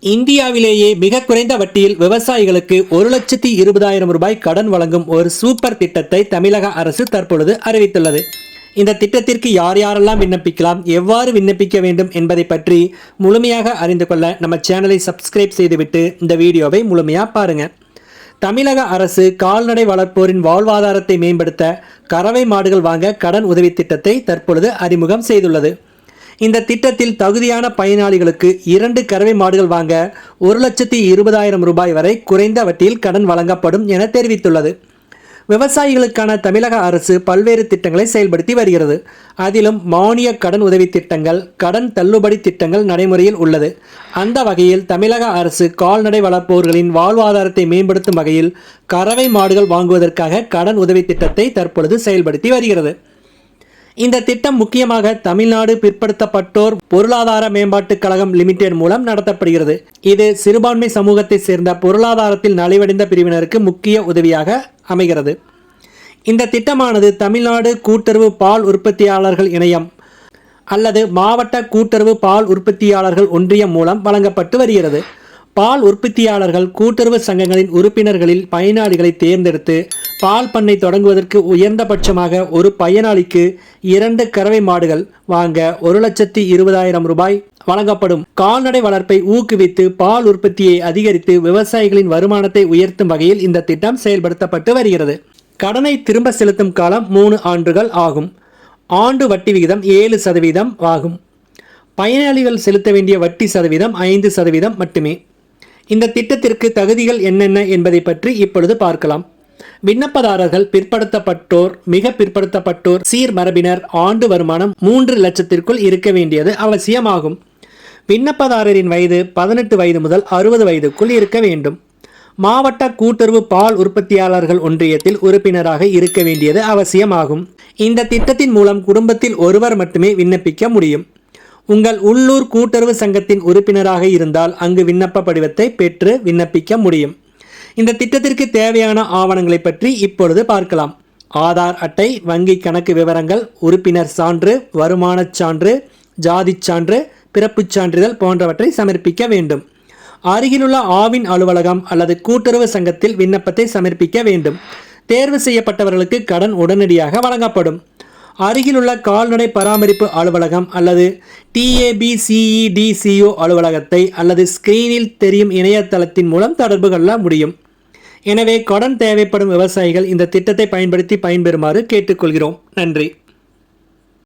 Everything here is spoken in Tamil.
இந்தியாவிலேயே மிக குறைந்த வட்டியில் விவசாயிகளுக்கு 1,20,000 ரூபாய் கடன் வழங்கும் ஒரு சூப்பர் திட்டத்தை தமிழக அரசு தற்பொழுது அறிவித்துள்ளது. இந்த திட்டத்திற்கு யார் யாரெல்லாம் விண்ணப்பிக்கலாம், எவ்வாறு விண்ணப்பிக்க வேண்டும் என்பதை பற்றி முழுமையாக அறிந்து கொள்ள நம்ம சேனலை சப்ஸ்கிரைப் செய்துவிட்டு இந்த வீடியோவை முழுமையாக பாருங்க. தமிழக அரசு கால்நடை வளர்ப்போரின் வாழ்வாதாரத்தை மேம்படுத்த கறவை மாடுகள் வாங்க கடன் உதவி திட்டத்தை தற்பொழுது அறிமுகம் செய்துள்ளது. இந்த திட்டத்தில் தகுதியான பயனாளிகளுக்கு 2 கறவை மாடுகள் வாங்க 1,20,000 ரூபாய் வரை குறைந்த வட்டியில் கடன் வழங்கப்படும் என தெரிவித்துள்ளது. விவசாயிகளுக்கான தமிழக அரசு பல்வேறு திட்டங்களை செயல்படுத்தி வருகிறது. அதிலும் மானிய கடன் உதவி திட்டங்கள், கடன் தள்ளுபடி திட்டங்கள் நடைமுறையில் உள்ளது. அந்த வகையில் தமிழக அரசு கால்நடை வளர்ப்போர்களின் வாழ்வாதாரத்தை மேம்படுத்தும் வகையில் கறவை மாடுகள் வாங்குவதற்காக கடன் உதவி திட்டத்தை தற்பொழுது செயல்படுத்தி வருகிறது. இந்த திட்டம் முக்கியமாக தமிழ்நாடு பிற்படுத்தப்பட்டோர் பொருளாதார மேம்பாட்டுக் கழகம் லிமிடெட் மூலம் நடத்தப்படுகிறது. இது சிறுபான்மை சமூகத்தை சேர்ந்த பொருளாதாரத்தில் நலிவடைந்த பிரிவினருக்கு முக்கிய உதவியாக அமைகிறது. இந்த திட்டமானது தமிழ்நாடு கூட்டுறவு பால் உற்பத்தியாளர்கள் இணையம் அல்லது மாவட்ட கூட்டுறவு பால் உற்பத்தியாளர்கள் ஒன்றியம் மூலம் வழங்கப்பட்டு வருகிறது. பால் உற்பத்தியாளர்கள் கூட்டுறவு சங்கங்களின் உறுப்பினர்களில் பயனாளிகளை தேர்ந்தெடுத்து பால் பண்ணை தொடங்குவதற்கு உயர்ந்தபட்சமாக ஒரு பயனாளிக்கு 2 கறவை மாடுகள் வாங்க 1,20,000 ரூபாய் வழங்கப்படும். கால்நடை வளர்ப்பை ஊக்குவித்து பால் உற்பத்தியை அதிகரித்து விவசாயிகளின் வருமானத்தை உயர்த்தும் வகையில் இந்த திட்டம் செயல்படுத்தப்பட்டு வருகிறது. கடனை திரும்ப செலுத்தும் காலம் 3 ஆண்டுகள் ஆகும். ஆண்டு வட்டி விகிதம் 7% ஆகும். பயனாளிகள் செலுத்த வேண்டிய வட்டி சதவீதம் 5% மட்டுமே. இந்த திட்டத்திற்கு தகுதிகள் என்னென்ன என்பதை பற்றி இப்பொழுது பார்க்கலாம். விண்ணப்பதாரர்கள் பிற்படுத்தப்பட்டோர், மிக பிற்படுத்தப்பட்டோர், சீர் மரபினர், ஆண்டு வருமானம் 3 லட்சத்திற்குள் இருக்க வேண்டியது அவசியமாகும். விண்ணப்பதாரரின் வயது 18 வயது முதல் 60 வயதுக்குள் இருக்க வேண்டும். மாவட்ட கூட்டுறவு பால் உற்பத்தியாளர்கள் ஒன்றியத்தில் உறுப்பினராக இருக்க வேண்டியது அவசியமாகும். இந்த திட்டத்தின் மூலம் குடும்பத்தில் ஒருவர் மட்டுமே விண்ணப்பிக்க முடியும். உங்கள் உள்ளூர் கூட்டுறவு சங்கத்தின் உறுப்பினராக இருந்தால் அங்கு விண்ணப்ப படிவத்தை பெற்று விண்ணப்பிக்க முடியும். இந்த திட்டத்திற்கு தேவையான ஆவணங்களை பற்றி இப்பொழுது பார்க்கலாம். ஆதார் அட்டை, வங்கி கணக்கு விவரங்கள், உறுப்பினர் சான்று, வருமானச் சான்று, ஜாதி சான்று, பிறப்புச் சான்றிதழ் போன்றவற்றை சமர்ப்பிக்க வேண்டும். அருகிலுள்ள ஆவின் அலுவலகம் அல்லது கூட்டுறவு சங்கத்தில் விண்ணப்பத்தை சமர்ப்பிக்க வேண்டும். தேர்வு செய்யப்பட்டவர்களுக்கு கடன் உடனடியாக வழங்கப்படும். அருகிலுள்ள கால்நடை பராமரிப்பு அலுவலகம் அல்லது TABCEDCO அலுவலகத்தை அல்லது ஸ்கிரீனில் தெரியும் இணையதளத்தின் மூலம் தொடர்பு கொள்ள முடியும். எனவே கடன் தேவைப்படும் விவசாயிகள் இந்த திட்டத்தை பயன்படுத்தி பயன்பெறுமாறு கேட்டுக்கொள்கிறோம். நன்றி.